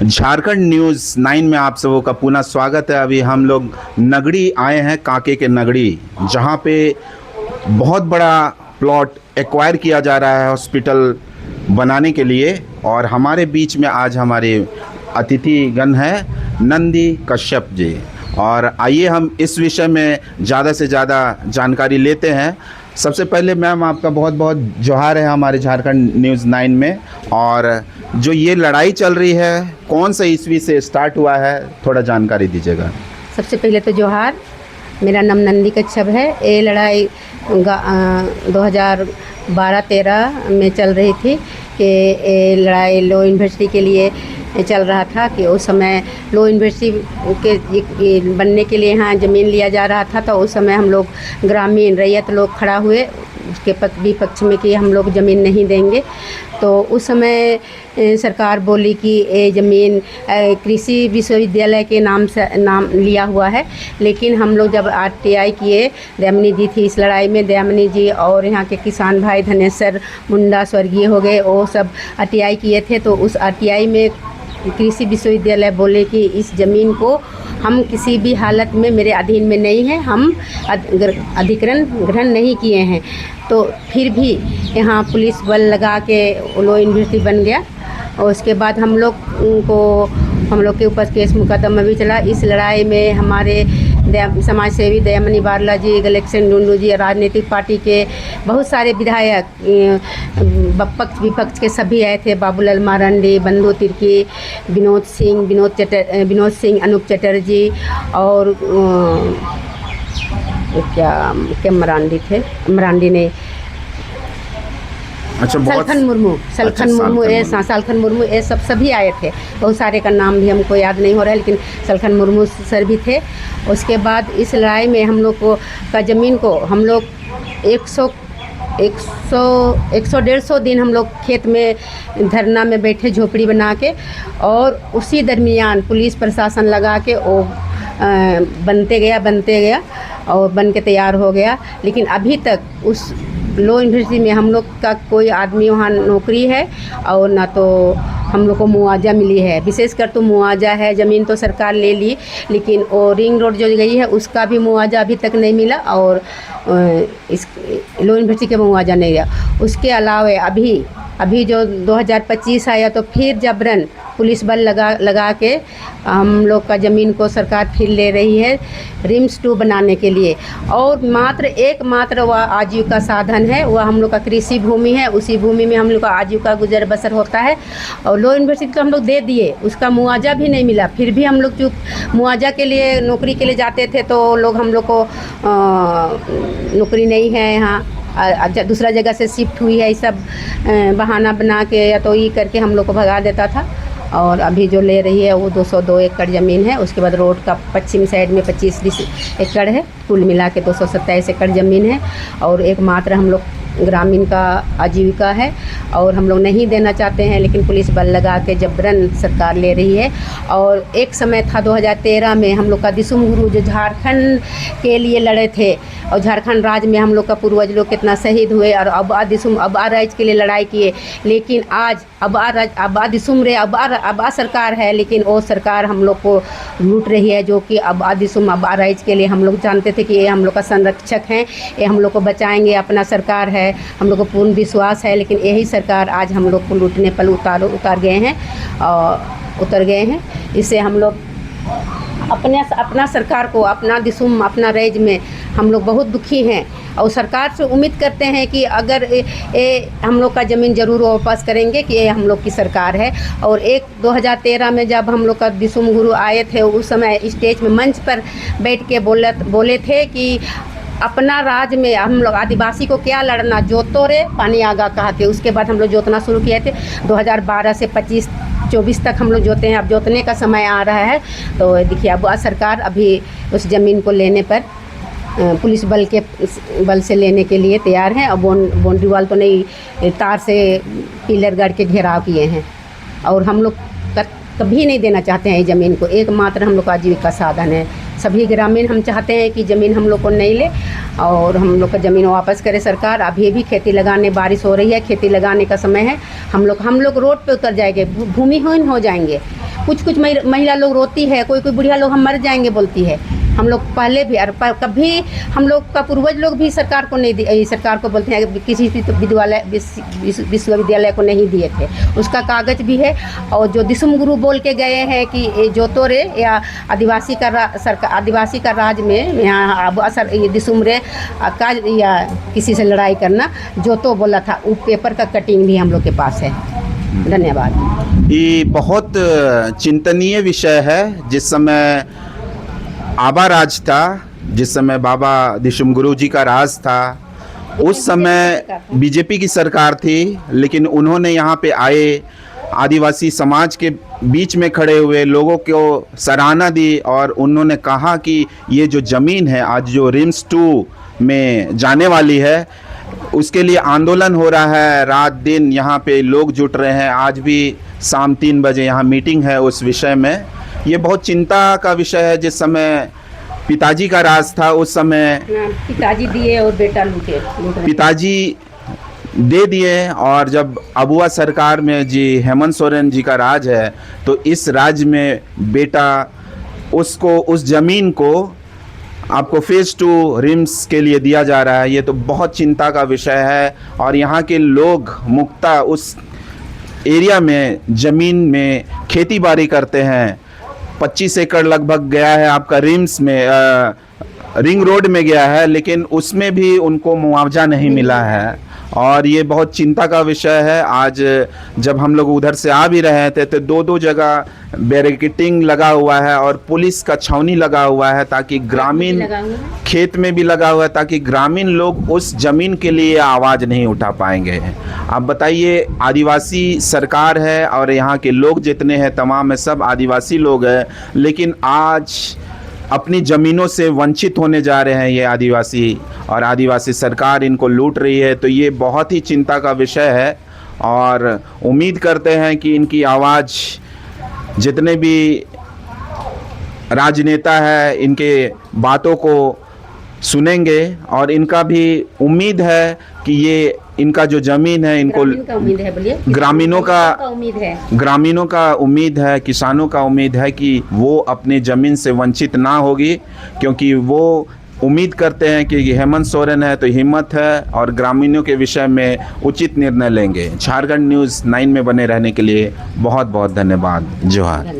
Jharkhand news 9 में आप सबों का पुनः स्वागत है। अभी हम लोग नगड़ी आए हैं, कांके के नगड़ी, जहां पे बहुत बड़ा प्लॉट एक्वायर किया जा रहा है हॉस्पिटल बनाने के लिए। और हमारे बीच में आज हमारे अतिथिगण हैं नंदी कश्यप जी। और आइए हम इस विषय में ज़्यादा से ज़्यादा जानकारी लेते हैं। सबसे पहले मैम आपका बहुत बहुत जोहार है हमारे झारखंड न्यूज़ 9 में। और जो ये लड़ाई चल रही है कौन सा ईस्वी से स्टार्ट हुआ है, थोड़ा जानकारी दीजिएगा। सबसे पहले तो जोहार, मेरा नाम नंदी कच्छप है। ये लड़ाई 2012-13 में चल रही थी कि ये लड़ाई लॉ यूनिवर्सिटी के लिए चल रहा था कि उस समय लॉ यूनिवर्सिटी के बनने के लिए यहाँ ज़मीन लिया जा रहा था। तो उस समय हम लोग ग्रामीण रैयत लोग खड़ा हुए उसके विपक्ष में कि हम लोग ज़मीन नहीं देंगे। तो उस समय सरकार बोली कि ये ज़मीन कृषि विश्वविद्यालय के नाम से नाम लिया हुआ है। लेकिन हम लोग जब RTI किए, दयामिनी जी थी इस लड़ाई में, दयामिनी जी और यहाँ के किसान भाई धनेश्वर मुंडा स्वर्गीय हो गए, वो सब RTI किए थे। तो उस RTI में कृषि विश्वविद्यालय बोले कि इस ज़मीन को हम किसी भी हालत में मेरे अधीन में नहीं है, हम अधिग्रहण ग्रहण नहीं किए हैं। तो फिर भी यहाँ पुलिस बल लगा के लॉ यूनिवर्सिटी बन गया। और उसके बाद हम लोग के ऊपर केस मुकदमा भी चला। इस लड़ाई में हमारे समाज सेवी दयामनी बारला जी, गलेक्शन डुंडू जी, राजनीतिक पार्टी के बहुत सारे विधायक, पक्ष विपक्ष के सभी आए थे। बाबूलाल मारंडी, बंधु तिर्की, विनोद सिंह, अनूप चटर्जी और क्या मरांडी ने सलखन मुर्मू ये सब सभी आए थे। बहुत सारे का नाम भी हमको याद नहीं हो रहा है, लेकिन सलखन मुर्मू सर भी थे। उसके बाद इस लड़ाई में हम लोग को का ज़मीन को हम लोग 100-150 दिन हम लोग खेत में धरना में बैठे, झोपड़ी बना के। और उसी दरमियान पुलिस प्रशासन लगा के वो बनते गया और बन के तैयार हो गया। लेकिन अभी तक उस लॉ यूनिवर्सिटी में हम लोग का कोई आदमी वहाँ नौकरी है और ना तो हम लोग को मुआवजा मिली है। विशेषकर तो मुआवजा है, ज़मीन तो सरकार ले ली, लेकिन वो रिंग रोड जो गई है उसका भी मुआवजा अभी तक नहीं मिला और इस लॉ यूनिवर्सिटी का मुआवजा नहीं दिया। उसके अलावा अभी जो 2025 आया तो फिर जबरन पुलिस बल लगा के हम लोग का ज़मीन को सरकार फिर ले रही है रिम्स 2 बनाने के लिए। और एकमात्र वह आजीविका साधन है, वह हम लोग का कृषि भूमि है। उसी भूमि में हम लोग का आजीविका गुजर बसर होता है। और लॉ यूनिवर्सिटी तो हम लोग दे दिए, उसका मुआवजा भी नहीं मिला। फिर भी हम लोग चूँकि मुआवजा के लिए नौकरी के लिए जाते थे तो लोग हम लोग को नौकरी नहीं है यहाँ, दूसरा जगह से शिफ्ट हुई है, ये सब बहाना बना के या तो ये करके हम लोग को भगा देता था। और अभी जो ले रही है वो 202 एकड़ ज़मीन है। उसके बाद रोड का पश्चिम साइड में 25 एकड़ है, कुल मिला के 227 एकड़ ज़मीन है। और एकमात्र हम लोग ग्रामीण का आजीविका है और हम लोग नहीं देना चाहते हैं, लेकिन पुलिस बल लगा के जबरन सरकार ले रही है। और एक समय था 2013 में हम लोग का दिसुम गुरु जो झारखंड के लिए लड़े थे और झारखंड राज्य में हम लोग का पूर्वज लोग कितना शहीद हुए और अब राज्य के लिए लड़ाई किए। लेकिन आज अब सरकार है, लेकिन वो सरकार हम लोग को लूट रही है, जो कि अब राज्य के लिए हम लोग जानते थे कि ये हम लोग का संरक्षक हैं, ये हम लोग को बचाएंगे, अपना सरकार है, हम लोग को पूर्ण विश्वास है। लेकिन यही सरकार आज हम लोग को लूटने पर उतर गए हैं। इससे हम लोग अपना सरकार को, अपना दिसुम, अपना राज्य में हम लोग बहुत दुखी हैं। और सरकार से उम्मीद करते हैं कि अगर ये हम लोग का ज़मीन ज़रूर वापस करेंगे कि ये हम लोग की सरकार है। और 2013 में जब हम लोग का दिसुम गुरु आए थे, उस समय स्टेज में मंच पर बैठ के बोले थे कि अपना राज्य में हम लोग आदिवासी को क्या लड़ना, जोतो रे पानी आगा कहते। उसके बाद हम लोग जोतना शुरू किए थे। 2012 से 25-24 तक हम लोग जोते हैं। अब जोतने का समय आ रहा है। तो देखिए अब सरकार अभी उस ज़मीन को लेने पर पुलिस बल से लेने के लिए तैयार हैं। अब बाउंड्री वाल तो नहीं, तार से पिलर गाड़ के घेराव किए हैं। और हम लोग कभी नहीं देना चाहते हैं ज़मीन को, एकमात्र हम लोग का आजीविका साधन है। सभी ग्रामीण हम चाहते हैं कि ज़मीन हम लोग को नहीं ले और हम लोग का ज़मीन वापस करे सरकार। अभी भी खेती लगाने, बारिश हो रही है, खेती लगाने का समय है। हम लोग रोड पे उतर जाएंगे, भूमिहीन हो जाएंगे। कुछ कुछ महिला लोग रोती है, कोई कोई बुढ़िया लोग हम मर जाएंगे बोलती है। हम लोग पहले भी और कभी हम लोग का पूर्वज लोग भी सरकार को नहीं दिए, सरकार को बोलते हैं किसी विश्वविद्यालय को नहीं दिए थे, उसका कागज भी है। और जो दिसुम गुरु बोल के गए हैं कि ये जोतो रे या आदिवासी का राज में यहाँ अब असर ये दिसुम रे काज या किसी से लड़ाई करना जोतो बोला था, वो पेपर का कटिंग भी हम लोग के पास है। धन्यवाद। ये बहुत चिंतनीय विषय है। जिस समय आबा राज था, जिस समय बाबा दिशुम गुरु जी का राज था, उस समय बीजेपी की सरकार थी, लेकिन उन्होंने यहाँ पे आए, आदिवासी समाज के बीच में खड़े हुए लोगों को सराहना दी और उन्होंने कहा कि ये जो ज़मीन है आज जो रिम्स 2 में जाने वाली है, उसके लिए आंदोलन हो रहा है। रात दिन यहाँ पे लोग जुट रहे हैं। आज भी शाम 3 बजे यहाँ मीटिंग है उस विषय में। ये बहुत चिंता का विषय है। जिस समय पिताजी का राज था उस समय पिताजी दिए और बेटा लूटे, पिताजी दे दिए, और जब अबुआ सरकार में जी हेमंत सोरेन जी का राज है तो इस राज्य में बेटा उसको उस ज़मीन को आपको फेज़ 2 रिम्स के लिए दिया जा रहा है। ये तो बहुत चिंता का विषय है। और यहाँ के लोग मुक्ता उस एरिया में ज़मीन में खेती बाड़ी करते हैं। 25 एकड़ लगभग गया है आपका रिम्स में, रिंग रोड में गया है, लेकिन उसमें भी उनको मुआवजा नहीं मिला है। और ये बहुत चिंता का विषय है। आज जब हम लोग उधर से आ भी रहे थे तो 2 जगह बैरिकेटिंग लगा हुआ है और पुलिस का छावनी लगा हुआ है, ताकि ग्रामीण खेत में भी लगा हुआ है, ताकि ग्रामीण लोग उस ज़मीन के लिए आवाज़ नहीं उठा पाएंगे। आप बताइए, आदिवासी सरकार है और यहाँ के लोग जितने हैं तमाम में सब आदिवासी लोग हैं, लेकिन आज अपनी ज़मीनों से वंचित होने जा रहे हैं ये आदिवासी, और आदिवासी सरकार इनको लूट रही है। तो ये बहुत ही चिंता का विषय है और उम्मीद करते हैं कि इनकी आवाज़ जितने भी राजनेता है इनके बातों को सुनेंगे, और इनका भी उम्मीद है कि ये इनका जो ज़मीन है इनको ग्रामीणों का उम्मीद है, किसानों का उम्मीद है कि वो अपनी ज़मीन से वंचित ना होगी, क्योंकि वो उम्मीद करते हैं कि हेमंत सोरेन है तो हिम्मत है और ग्रामीणों के विषय में उचित निर्णय लेंगे। झारखंड न्यूज़ 9 में बने रहने के लिए बहुत बहुत धन्यवाद। जोहार।